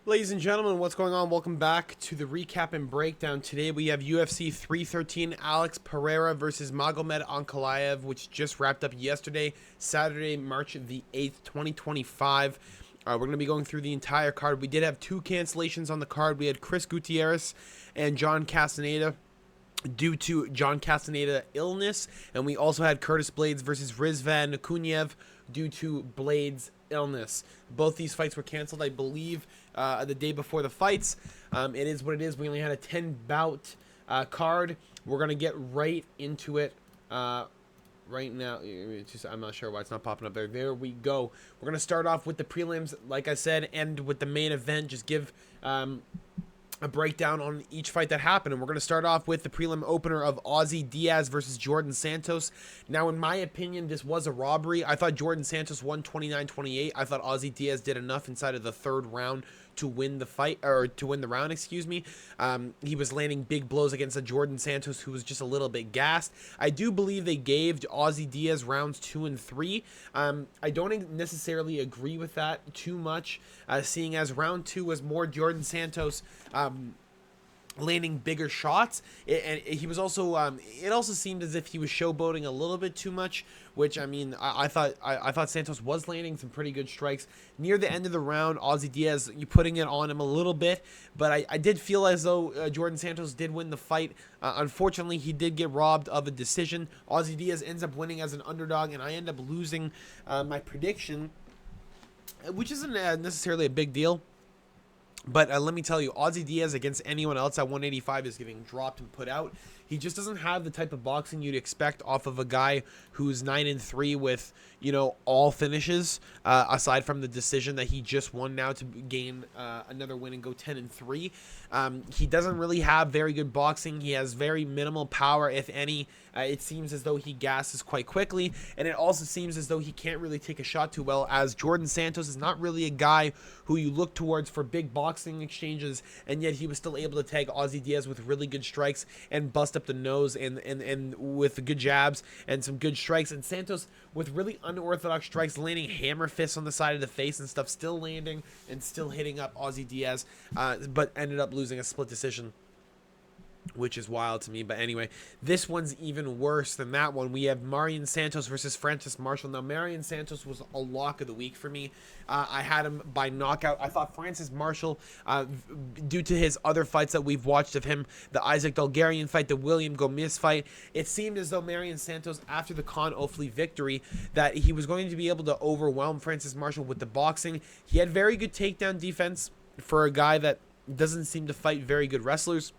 Ladies and gentlemen, what's going on? Welcome back to the recap and breakdown. Today we have UFC 313, Alex Pereira versus Magomed Ankalaev, which just wrapped up yesterday, Saturday, March the 8th, 2025. We're going to be going through the entire card. We did have two cancellations on the card. We had Chris Gutierrez and John Castaneda due to John Castaneda illness, and we also had Curtis Blades versus Rizvan Kunyev due to Blades illness. Both these fights were canceled, I believe, the day before the fights. It is what it is. We only had a 10 bout card. We're gonna get right into it right now. I'm not sure why it's not popping up there. There we go. We're gonna start off with the prelims, like I said, and with the main event. Just give a breakdown on each fight that happened, and we're going to start off with the prelim opener of Ozzy Diaz versus Jordan Santos. Now, in my opinion, this was a robbery. I thought Jordan Santos won 29-28. I thought Ozzy Diaz did enough inside of the third round to win the fight, or to win the round, excuse me. He was landing big blows against a Jordan Santos who was just a little bit gassed. I do believe they gave Ozzy Diaz rounds 2 and 3. I don't necessarily agree with that too much, seeing as round 2 was more Jordan Santos landing bigger shots, and he was also it also seemed as if he was showboating a little bit too much, which I mean I thought Santos was landing some pretty good strikes near the end of the round. Ozzy Diaz, you putting it on him a little bit, but I did feel as though Jordan Santos did win the fight. Unfortunately, he did get robbed of a decision. Ozzy Diaz ends up winning as an underdog, and I end up losing my prediction, which isn't necessarily a big deal. But let me tell you, Ozzy Diaz against anyone else at 185 is getting dropped and put out. He just doesn't have the type of boxing you'd expect off of a guy who's 9-3 with, you know, all finishes, aside from the decision that he just won now to gain another win and go 10-3. He doesn't really have very good boxing. He has very minimal power, if any. It seems as though he gasses quite quickly, and it also seems as though he can't really take a shot too well, as Jordan Santos is not really a guy who you look towards for big boxing exchanges, and yet he was still able to tag Ozzy Diaz with really good strikes and bust up the nose and with good jabs and some good strikes. And Santos with really unorthodox strikes, landing hammer fists on the side of the face and stuff, still landing and still hitting up Ozzy Diaz, but ended up losing a split decision, which is wild to me. But anyway, this one's even worse than that one. We have Marion Santos versus Francis Marshall. Now, Marion Santos was a lock of the week for me. I had him by knockout. I thought Francis Marshall, due to his other fights that we've watched of him, the Isaac Dulgarian fight, the William Gomez fight, it seemed as though Marion Santos, after the Con Ofli victory, that he was going to be able to overwhelm Francis Marshall with the boxing. He had very good takedown defense for a guy that doesn't seem to fight very good wrestlers,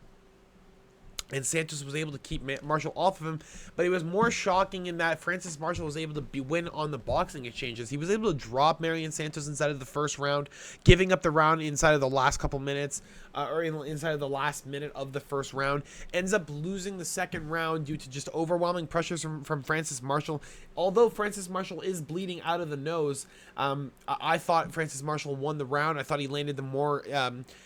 and Santos was able to keep Marshall off of him. But it was more shocking in that Francis Marshall was able to win on the boxing exchanges. He was able to drop Marion Santos inside of the first round, giving up the round inside of the last couple minutes, or inside of the last minute of the first round. Ends up losing the second round due to just overwhelming pressures from Francis Marshall. Although Francis Marshall is bleeding out of the nose, I thought Francis Marshall won the round. I thought he landed the more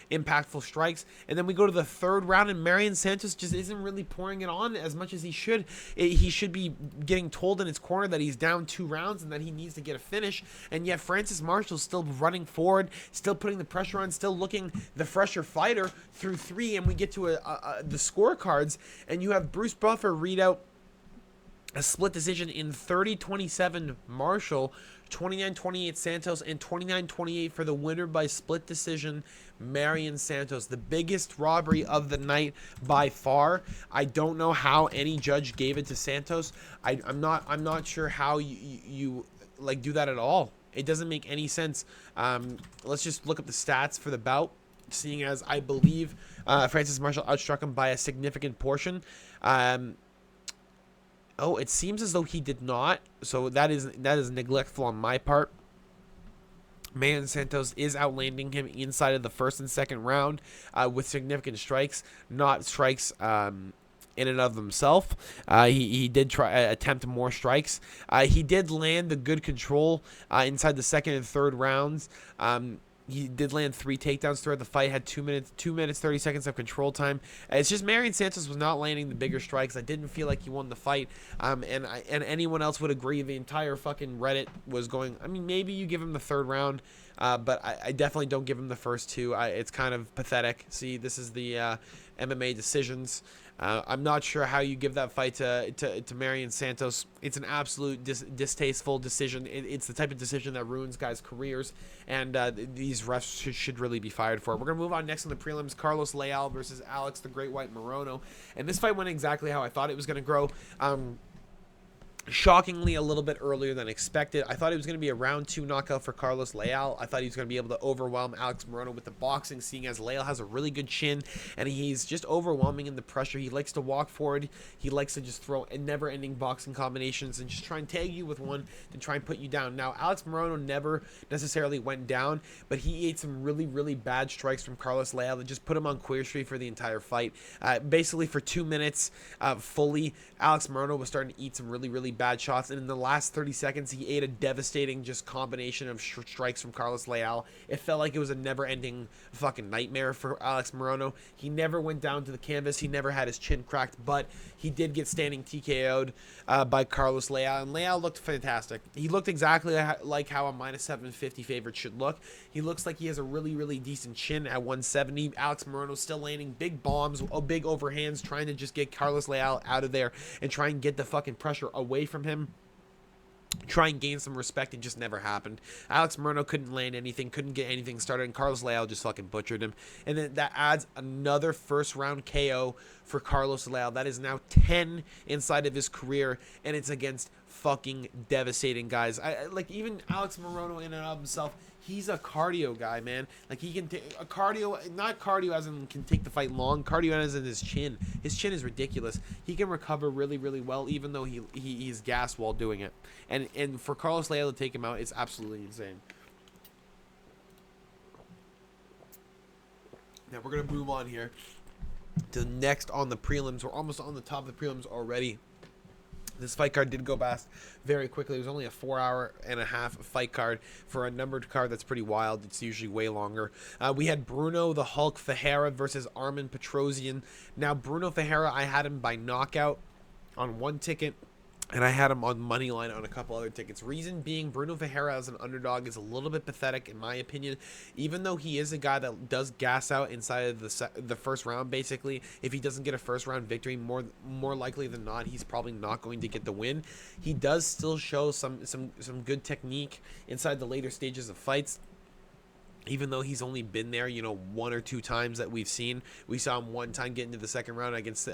impactful strikes. And then we go to the third round, and Marion Santos just isn't really pouring it on as much as he should. He should be getting told in his corner that he's down 2 rounds and that he needs to get a finish. And yet Francis Marshall's still running forward, still putting the pressure on, still looking the fresher fighter through 3. And we get to the scorecards, and you have Bruce Buffer read out a split decision in 30-27 Marshall, 29-28 Santos, and 29-28 for the winner by split decision, Marion Santos. The biggest robbery of the night by far. I don't know how any judge gave it to Santos. I'm not sure how you like do that at all. It doesn't make any sense. Let's just look up the stats for the bout, seeing as I believe Francis Marshall outstruck him by a significant portion. Oh, it seems as though he did not. So that is neglectful on my part. Marion Santos is outlanding him inside of the first and second round with significant strikes, not strikes in and of themselves. He did try attempt more strikes. He did land the good control inside the second and third rounds. He did land 3 takedowns throughout the fight, had 2 minutes 30 seconds of control time. It's just Marion Santos was not landing the bigger strikes. I didn't feel like he won the fight, and anyone else would agree. The entire fucking Reddit was going, I mean, maybe you give him the third round, but I definitely don't give him the first two. It's kind of pathetic. See, this is the MMA decisions. I'm not sure how you give that fight to Marion Santos. It's an absolute distasteful decision. It's the type of decision that ruins guys' careers, and these refs should really be fired for it. We're going to move on next on the prelims. Carlos Leal versus Alex the Great White Morono. And this fight went exactly how I thought it was going to grow. Shockingly, a little bit earlier than expected. I thought it was going to be a round 2 knockout for Carlos Leal. I thought he was going to be able to overwhelm Alex Morono with the boxing, seeing as Leal has a really good chin, and he's just overwhelming in the pressure. He likes to walk forward. He likes to just throw never-ending boxing combinations and just try and tag you with one and try and put you down. Now, Alex Morono never necessarily went down, but he ate some really, really bad strikes from Carlos Leal that just put him on Queer Street for the entire fight. Basically, for 2 minutes fully, Alex Morono was starting to eat some really, really bad shots, and in the last 30 seconds he ate a devastating just combination of strikes from Carlos Leal. It felt like it was a never-ending fucking nightmare for Alex Morono. He never went down to the canvas. He never had his chin cracked, but he did get standing TKO'd by Carlos Leal, and Leal looked fantastic. He looked exactly like how a minus 750 favorite should look. He looks like he has a really, really decent chin at 170. Alex Morono still landing big bombs, big overhands, trying to just get Carlos Leal out of there and try and get the fucking pressure away from him. Try and gain some respect. It just never happened. Alex Morono couldn't land anything, couldn't get anything started, and Carlos Leal just fucking butchered him. And then that adds another first round KO for Carlos Leal. That is now 10 inside of his career, and it's against fucking devastating guys. Like, even Alex Morono in and of himself, he's a cardio guy, man. Like, he can take a cardio, not cardio as in can take the fight long, cardio as in his chin. His chin is ridiculous. He can recover really, really well, even though he's gassed while doing it. And for Carlos Leal to take him out, it's absolutely insane. Now we're gonna move on here to next on the prelims. We're almost on the top of the prelims already. This fight card did go past very quickly. It was only a 4.5-hour fight card. For a numbered card, that's pretty wild. It's usually way longer. We had Bruno the Hulk Ferreira versus Armen Petrosyan. Now, Bruno Ferreira, I had him by knockout on one ticket, and I had him on money line on a couple other tickets. Reason being, Bruno Ferreira as an underdog is a little bit pathetic in my opinion. Even though he is a guy that does gas out inside of the first round, basically, if he doesn't get a first round victory, more likely than not, he's probably not going to get the win. He does still show some good technique inside the later stages of fights. Even though he's only been there, you know, 1 or 2 times that we've seen. We saw him one time get into the second round against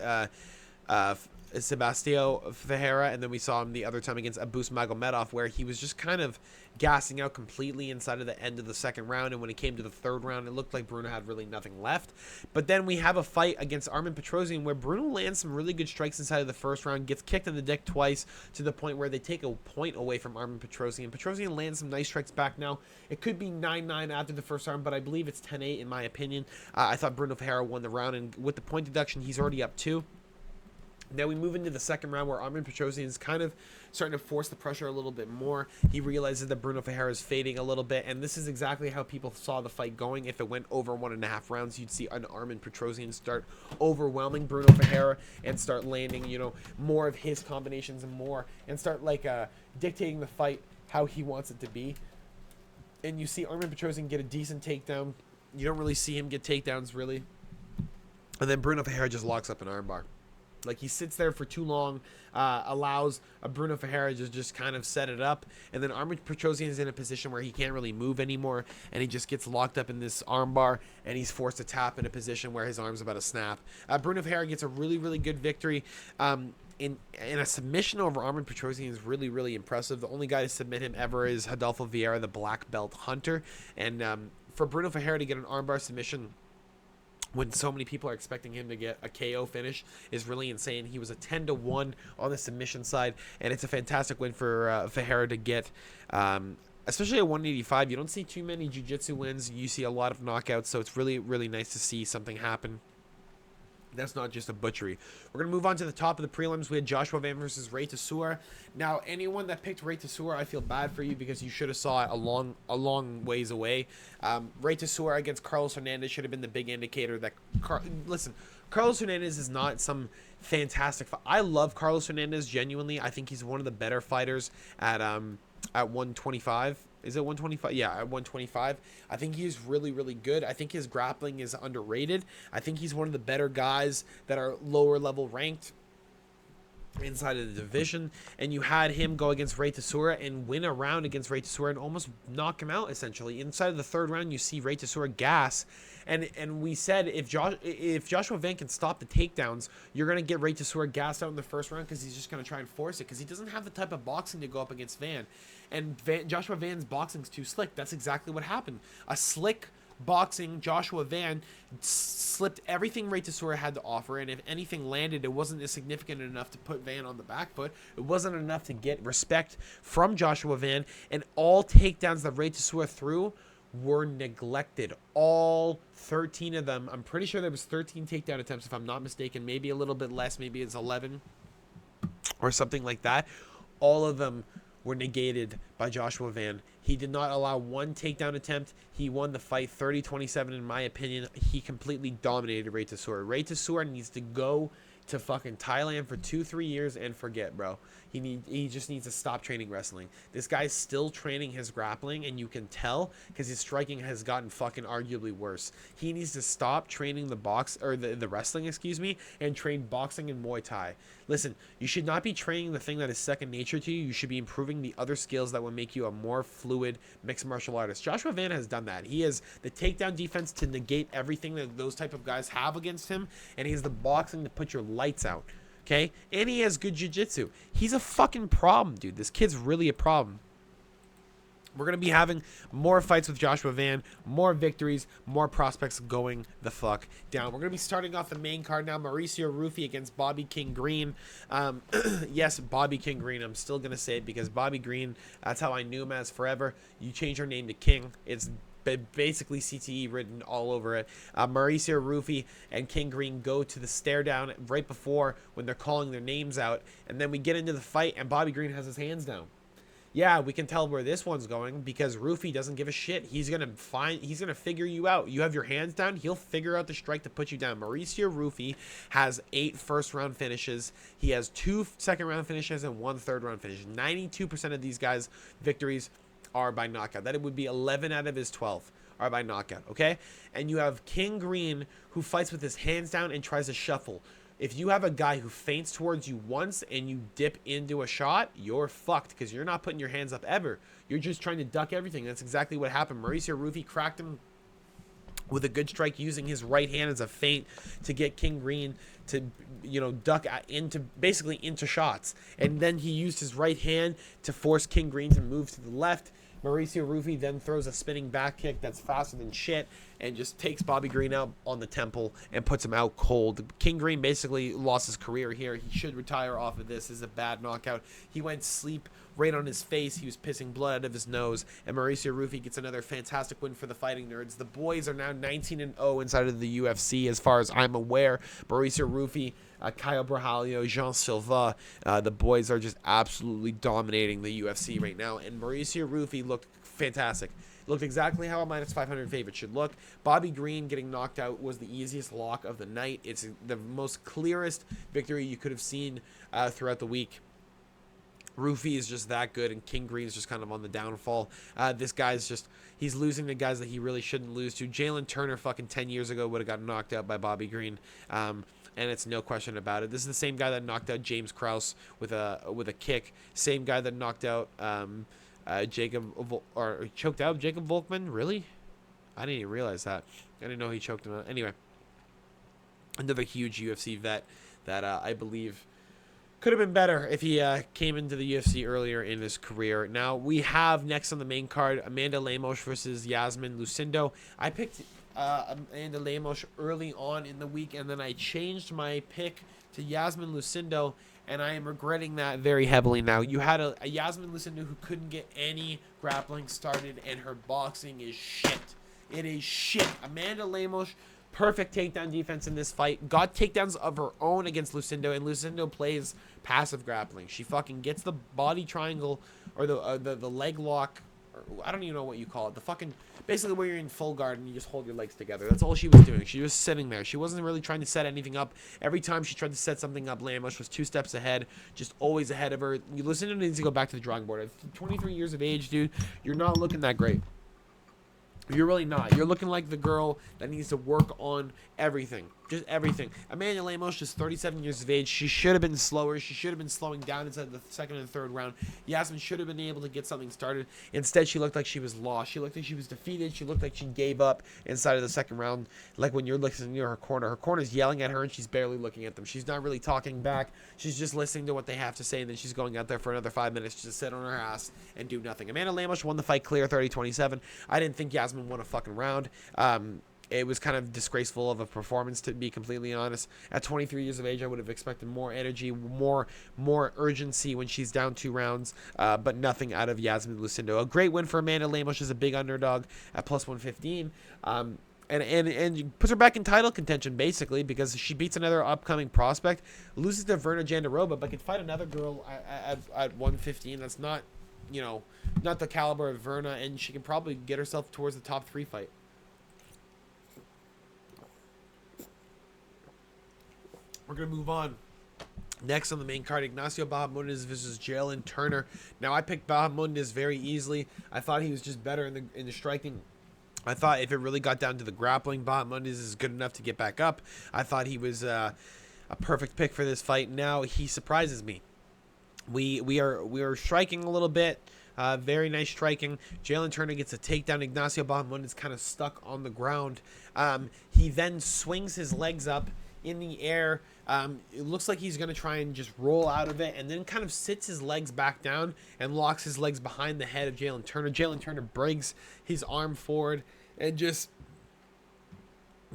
Sebastião Ferreira, and then we saw him the other time against Abus Magomedov, where he was just kind of gassing out completely inside of the end of the second round, and when it came to the third round, it looked like Bruno had really nothing left. But then we have a fight against Armen Petrosyan where Bruno lands some really good strikes inside of the first round, gets kicked in the dick twice to the point where they take a point away from Armen Petrosyan. Petrosyan lands some nice strikes back now. It could be 9-9 after the first round, but I believe it's 10-8 in my opinion. I thought Bruno Ferreira won the round, and with the point deduction, he's already up 2. Now we move into the second round where Armen Petrosyan is kind of starting to force the pressure a little bit more. He realizes that Bruno Ferreira is fading a little bit, and this is exactly how people saw the fight going. If it went over 1.5 rounds, you'd see an Armen Petrosyan start overwhelming Bruno Ferreira and start landing, you know, more of his combinations and start like dictating the fight how he wants it to be. And you see Armen Petrosyan get a decent takedown. You don't really see him get takedowns really, and then Bruno Ferreira just locks up an armbar. Like, he sits there for too long, allows Bruno Ferreira to just kind of set it up, and then Armen Petrosyan is in a position where he can't really move anymore, and he just gets locked up in this armbar, and he's forced to tap in a position where his arm's about to snap. Bruno Ferreira gets a really, really good victory. In a submission over Armen Petrosyan is really, really impressive. The only guy to submit him ever is Rodolfo Vieira, the black belt hunter, and for Bruno Ferreira to get an armbar submission when so many people are expecting him to get a KO finish is really insane. He was a 10-1 on the submission side, and it's a fantastic win for Ferreira to get, especially at 185. You don't see too many jiu-jitsu wins. You see a lot of knockouts, so it's really, really nice to see something happen. That's not just a butchery. We're going to move on to the top of the prelims. We had Joshua Van versus Ray Tessour. Now, anyone that picked Ray Tessour, I feel bad for you because you should have saw it a long ways away. Ray Tessour against Carlos Hernandez should have been the big indicator that... Listen, Carlos Hernandez is not some fantastic... I love Carlos Hernandez, genuinely. I think he's one of the better fighters at 125. Is it 125? Yeah, at 125. I think he's really, really good. I think his grappling is underrated. I think he's one of the better guys that are lower level ranked inside of the division, and you had him go against Ray Tesura and win a round against Ray Tesura and almost knock him out, essentially. Inside of the third round, you see Ray Tesura gas, and we said if Joshua Van can stop the takedowns, you're going to get Ray Tesura gassed out in the first round because he's just going to try and force it because he doesn't have the type of boxing to go up against Van. And Joshua Van's boxing's too slick. That's exactly what happened. A slick boxing Joshua Van slipped everything Ray Tesura had to offer, and if anything landed, it wasn't significant enough to put Van on the back foot. It wasn't enough to get respect from Joshua Van, and all takedowns that Ray Tesura threw were neglected. All 13 of them. I'm pretty sure there was 13 takedown attempts, if I'm not mistaken. Maybe a little bit less. Maybe it's 11 or something like that. All of them were negated by Joshua Van. He did not allow one takedown attempt. He won the fight 30-27 in my opinion. He completely dominated Ray Tesura. Ray Tesura needs to go to fucking Thailand for 2-3 years and forget, bro. He just needs to stop training wrestling. This guy's still training his grappling, and you can tell because his striking has gotten fucking arguably worse. He needs to stop training the wrestling, excuse me, and train boxing and Muay Thai. Listen, you should not be training the thing that is second nature to you. You should be improving the other skills that will make you a more fluid mixed martial artist. Joshua Van has done that. He has the takedown defense to negate everything that those type of guys have against him, and he has the boxing to put your lights out. Okay? And he has good jiu-jitsu. He's a fucking problem, dude. This kid's really a problem. We're going to be having more fights with Joshua Van, more victories, more prospects going the fuck down. We're going to be starting off the main card now. Mauricio Rufy against Bobby King Green. Yes, Bobby King Green. I'm still going to say it because Bobby Green, that's how I knew him as forever. You change your name to King. It's basically CTE written all over it. Mauricio Rufy and King Green go to the stare down right before when they're calling their names out, and then we get into the fight and Bobby Green has his hands down. Yeah, we can tell where this one's going because Rufy doesn't give a shit. He's gonna figure you out. You have your hands down, he'll figure out the strike to put you down. Mauricio Rufy has 8 first-round finishes. He has 2 second-round finishes and 1 third-round finish. 92% of these guys' victories are by knockout. That it would be 11 out of his 12 are by knockout, okay? And you have King Green who fights with his hands down and tries to shuffle. If you have a guy who feints towards you once and you dip into a shot, you're fucked because you're not putting your hands up ever. You're just trying to duck everything. That's exactly what happened. Mauricio Rufy cracked him with a good strike using his right hand as a feint to get King Green to, duck into shots. And then he used his right hand to force King Green to move to the left. Mauricio Rufy then throws a spinning back kick that's faster than shit and just takes Bobby Green out on the temple and puts him out cold. King Green basically lost his career here. He should retire off of this. This is a bad knockout. He went sleep right on his face. He was pissing blood out of his nose. And Mauricio Rufy gets another fantastic win for the Fighting Nerds. The boys are now 19-0 inside of the UFC as far as I'm aware. Mauricio Rufy, Kyle Brahalio, Jean Silva, the boys are just absolutely dominating the UFC right now. And Mauricio Rufy looked fantastic. Looked exactly how a -500 favorite should look. Bobby Green getting knocked out was the easiest lock of the night. It's the most clearest victory you could have seen throughout the week. Rufy is just that good, and King Green is just kind of on the downfall. This guy's he's losing to guys that he really shouldn't lose to. Jalen Turner fucking 10 years ago would have got knocked out by Bobby Green. And it's no question about it. This is the same guy that knocked out James Krause with a kick. Same guy that knocked out choked out Jacob Volkman. Really? I didn't even realize that. I didn't know he choked him out. Anyway, another huge UFC vet that I believe could have been better if he came into the UFC earlier in his career. Now we have next on the main card Amanda Lemos versus Yasmin Lucindo. I picked Amanda Lemos early on in the week, and then I changed my pick to Yasmin Lucindo, and I am regretting that very heavily now. You had a Yasmin Lucindo who couldn't get any grappling started, and her boxing is shit. It is shit. Amanda Lemos, perfect takedown defense in this fight. Got takedowns of her own against Lucindo, and Lucindo plays passive grappling. She fucking gets the body triangle or the leg lock. I don't even know what you call it. basically where you're in full guard and you just hold your legs together. That's all she was doing. She was sitting there. She wasn't really trying to set anything up. Every time she tried to set something up, Lemos was 2 steps ahead, just always ahead of her. You listen to needs to go back to the drawing board. At 23 years of age, dude, you're not looking that great. You're really not. You're looking like the girl that needs to work on everything. Just everything. Amanda Lemos, just 37 years of age. She should have been slower. She should have been slowing down inside the second and third round. Yasmin should have been able to get something started. Instead, she looked like she was lost. She looked like she was defeated. She looked like she gave up inside of the second round. Like when you're listening to her corner's yelling at her and she's barely looking at them. She's not really talking back. She's just listening to what they have to say, and then she's going out there for another 5 minutes to sit on her ass and do nothing. Amanda Lemos won the fight clear, 30-27. I didn't think Yasmin won a fucking round. It was kind of disgraceful of a performance, to be completely honest. At 23 years of age, I would have expected more energy, more urgency when she's down 2 rounds, but nothing out of Yasmin Lucindo. A great win for Amanda Lemos. She's a big underdog at plus 115. And puts her back in title contention, basically, because she beats another upcoming prospect, loses to Verna Jandiroba, but can fight another girl at 115. That's not, not the caliber of Verna, and she can probably get herself towards the top 3 fight. We're going to move on. Next on the main card, Ignacio Bahamondes versus Jalen Turner. Now, I picked Bahamondes very easily. I thought he was just better in the striking. I thought if it really got down to the grappling, Bahamondes is good enough to get back up. I thought he was a perfect pick for this fight. Now, he surprises me. We are striking a little bit. Very nice striking. Jalen Turner gets a takedown. Ignacio Bahamondes kind of stuck on the ground. He then swings his legs up in the air. It looks like he's going to try and just roll out of it, and then kind of sits his legs back down and locks his legs behind the head of Jalen Turner. Jalen Turner breaks his arm forward and just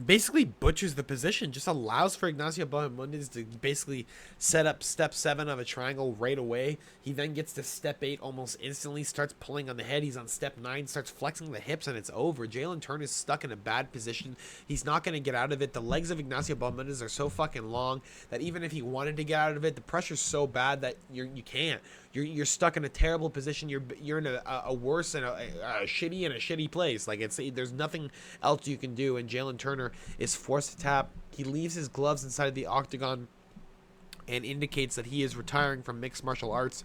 basically butchers the position, just allows for Ignacio Bahamondes to basically set up step 7 of a triangle right away. He then gets to step 8 almost instantly, starts pulling on the head. He's on step 9, starts flexing the hips, and it's over. Jalen Turner is stuck in a bad position. He's not going to get out of it. The legs of Ignacio Bahamondes are so fucking long that even if he wanted to get out of it, the pressure's so bad that you can't. You're stuck in a terrible position. You're in a worse and a shitty place. Like there's nothing else you can do. And Jalen Turner is forced to tap. He leaves his gloves inside the octagon and indicates that he is retiring from mixed martial arts.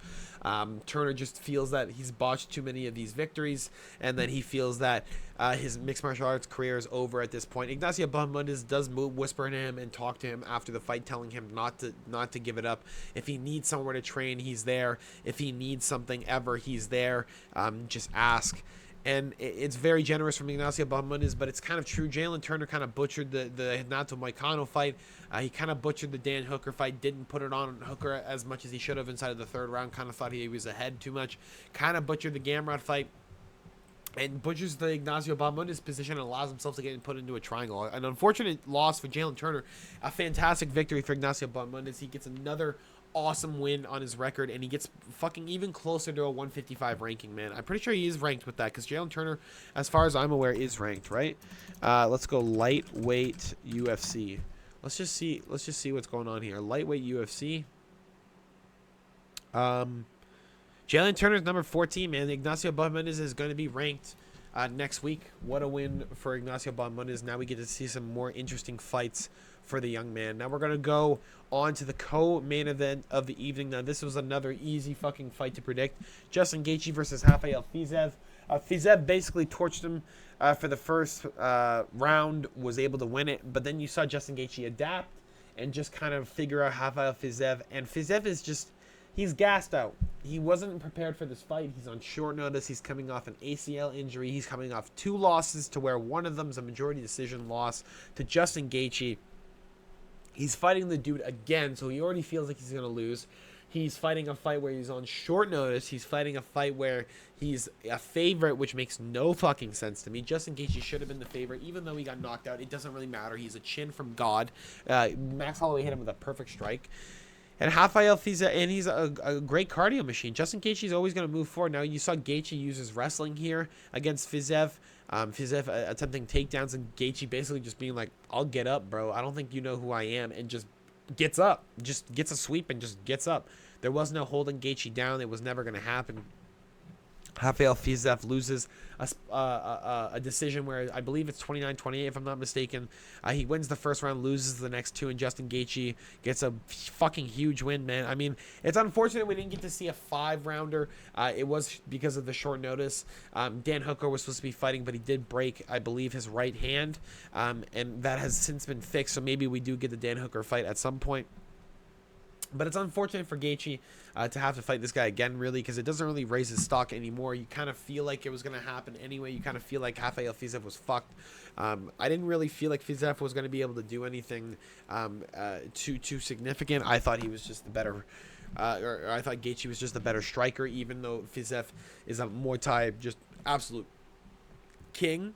Turner just feels that he's botched too many of these victories, and then he feels that his mixed martial arts career is over at this point. Ignacio Bahamondes does whisper to him and talk to him after the fight, telling him not to give it up. If he needs somewhere to train, he's there. If he needs something ever, he's there. Just ask. And it's very generous from Ignacio Bahamondes, but it's kind of true. Jalen Turner kind of butchered the Renato Moicano fight. He kind of butchered the Dan Hooker fight. Didn't put it on Hooker as much as he should have inside of the 3rd round. Kind of thought he was ahead too much. Kind of butchered the Gamrot fight. And butchers the Ignacio Bahamondes position and allows himself to get put into a triangle. An unfortunate loss for Jalen Turner. A fantastic victory for Ignacio Bahamondes. He gets another awesome win on his record, and he gets fucking even closer to a 155 ranking, man. I'm pretty sure he is ranked with that, because Jalen Turner, as far as I'm aware, is ranked, right? Let's go lightweight UFC. Let's just see what's going on here. Lightweight UFC. Jalen Turner's number 14, man. Ignacio Bahamondes is going to be ranked next week. What a win for Ignacio Bahamondes. Now we get to see some more interesting fights for the young man. Now we're going to go on to the co-main event of the evening. Now this was another easy fucking fight to predict. Justin Gaethje versus Rafael Fiziev. Fiziev basically torched him for the first round, was able to win it, but then you saw Justin Gaethje adapt and just kind of figure out Rafael Fiziev, and Fiziev is just, he's gassed out. He wasn't prepared for this fight. He's on short notice. He's coming off an ACL injury. He's coming off 2 losses, to where one of them is a majority decision loss to Justin Gaethje. He's fighting the dude again, so he already feels like he's going to lose. He's fighting a fight where he's on short notice. He's fighting a fight where he's a favorite, which makes no fucking sense to me. Justin Gaethje should have been the favorite, even though he got knocked out. It doesn't really matter. He's a chin from God. Max Holloway hit him with a perfect strike. And Rafael Fiziev, and he's a great cardio machine. Justin Gaethje is always going to move forward. Now, you saw Gaethje use his wrestling here against Fiziev. Fiziev attempting takedowns, and Gaethje basically just being like, I'll get up, bro. I don't think you know who I am, and just gets up. Just gets a sweep and just gets up. There was no holding Gaethje down. It was never going to happen. Rafael Fiziev loses a decision where I believe it's 29-28 if I'm not mistaken. He wins the first round, loses the next two, and Justin Gaethje gets a fucking huge win, man. I mean, it's unfortunate we didn't get to see a 5-rounder. It was because of the short notice. Dan Hooker was supposed to be fighting, but he did break, I believe, his right hand, and that has since been fixed, so maybe we do get the Dan Hooker fight at some point. But it's unfortunate for Gaethje to have to fight this guy again, really, because it doesn't really raise his stock anymore. You kind of feel like it was going to happen anyway. You kind of feel like Rafael Fiziev was fucked. I didn't really feel like Fiziev was going to be able to do anything too significant. I thought he was just the better, or I thought Gaethje was just the better striker, even though Fiziev is a Muay Thai just absolute king.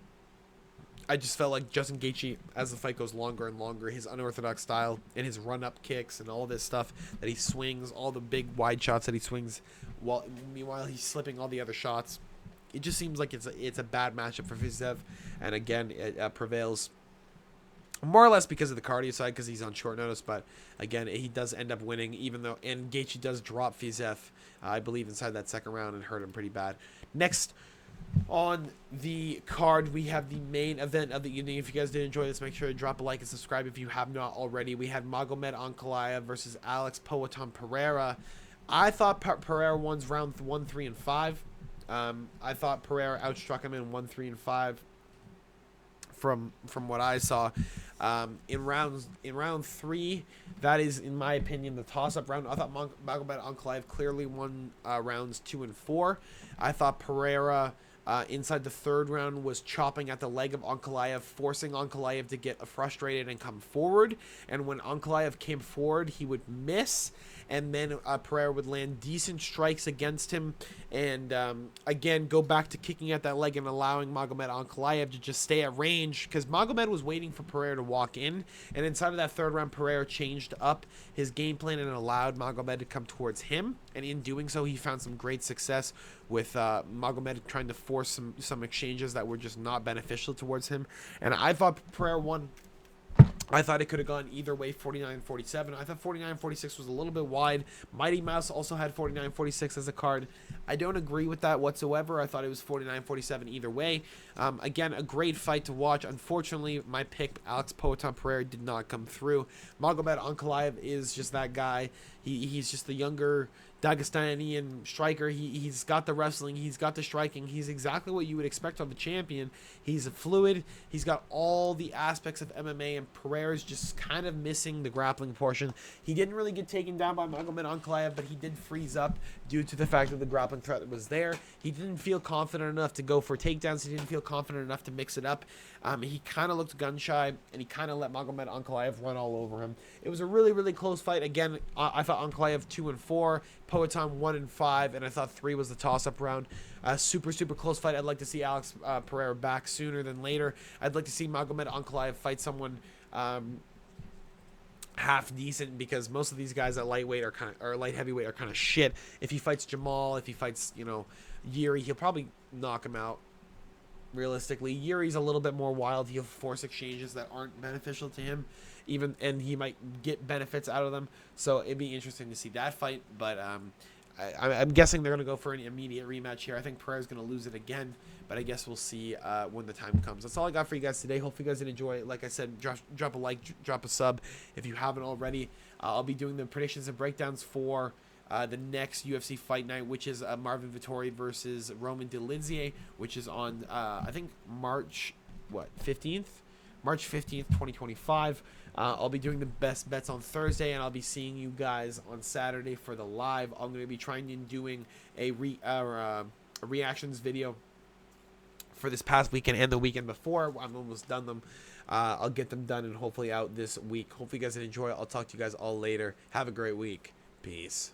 I just felt like Justin Gaethje, as the fight goes longer and longer, his unorthodox style and his run-up kicks and all this stuff that he swings, all the big wide shots that he swings, meanwhile he's slipping all the other shots. It just seems like it's a bad matchup for Fiziev, and again, it prevails more or less because of the cardio side, because he's on short notice. But again, he does end up winning, even though, and Gaethje does drop Fiziev, I believe, inside that second round and hurt him pretty bad. Next on the card, we have the main event of the evening. If you guys did enjoy this, make sure to drop a like and subscribe if you have not already. We had Magomed Ankalaev versus Alex Pereira. I thought Pereira won rounds 1, 3, and 5. I thought Pereira outstruck him in 1, 3, and 5 from what I saw. In round 3, that is, in my opinion, the toss-up round. I thought Magomed Ankalaev clearly won rounds 2 and 4. I thought Pereira inside the third round was chopping at the leg of Ankalaev, forcing Ankalaev to get frustrated and come forward. And when Ankalaev came forward, he would miss, and then Pereira would land decent strikes against him, and again go back to kicking at that leg and allowing Magomed Ankalaev to just stay at range, because Magomed was waiting for Pereira to walk in, and inside of that third round, Pereira changed up his game plan and allowed Magomed to come towards him, and in doing so, he found some great success with Magomed trying to force some exchanges that were just not beneficial towards him. And I thought Pereira won. I thought it could have gone either way, 49-47. I thought 49-46 was a little bit wide. Mighty Mouse also had 49-46 as a card. I don't agree with that whatsoever. I thought it was 49-47 either way. Again, a great fight to watch. Unfortunately, my pick, Alex Pereira, did not come through. Magomed Ankalaev is just that guy. He's just the younger Dagestanian striker. He's got the wrestling, he's got the striking, he's exactly what you would expect of the champion. He's fluid, he's got all the aspects of MMA, and Pereira's just kind of missing the grappling portion. He didn't really get taken down by Magomed Ankalaev, but he did freeze up due to the fact that the grappling threat was there. He didn't feel confident enough to go for takedowns, he didn't feel confident enough to mix it up. He kind of looked gun shy, and he kind of let Magomed Ankalaev run all over him. It was a really, really close fight. Again, I thought Ankalaev 2 and 4, Poatan 1 and 5, and I thought 3 was the toss-up round. Super close fight. I'd like to see Alex Pereira back sooner than later. I'd like to see Magomed Ankalaev fight someone half decent, because most of these guys at lightweight or light heavyweight are kind of shit. If he fights Jamal, if he fights Yuri, he'll probably knock him out. Realistically, Yuri's a little bit more wild. He'll force exchanges that aren't beneficial to him, and he might get benefits out of them. So it'd be interesting to see that fight. But I'm guessing they're going to go for an immediate rematch here. I think Pereira's going to lose it again, but I guess we'll see when the time comes. That's all I got for you guys today. Hopefully you guys did enjoy it. Like I said, drop a like, drop a sub if you haven't already. I'll be doing the predictions and breakdowns for the next UFC fight night, which is Marvin Vettori versus Roman Dolidze, which is on I think March 15th, 2025. I'll be doing the best bets on Thursday, and I'll be seeing you guys on Saturday for the live. I'm going to be trying and doing a reactions video for this past weekend and the weekend before. I'm almost done them. I'll get them done and hopefully out this week. Hopefully you guys enjoy it. I'll talk to you guys all later. Have a great week. Peace.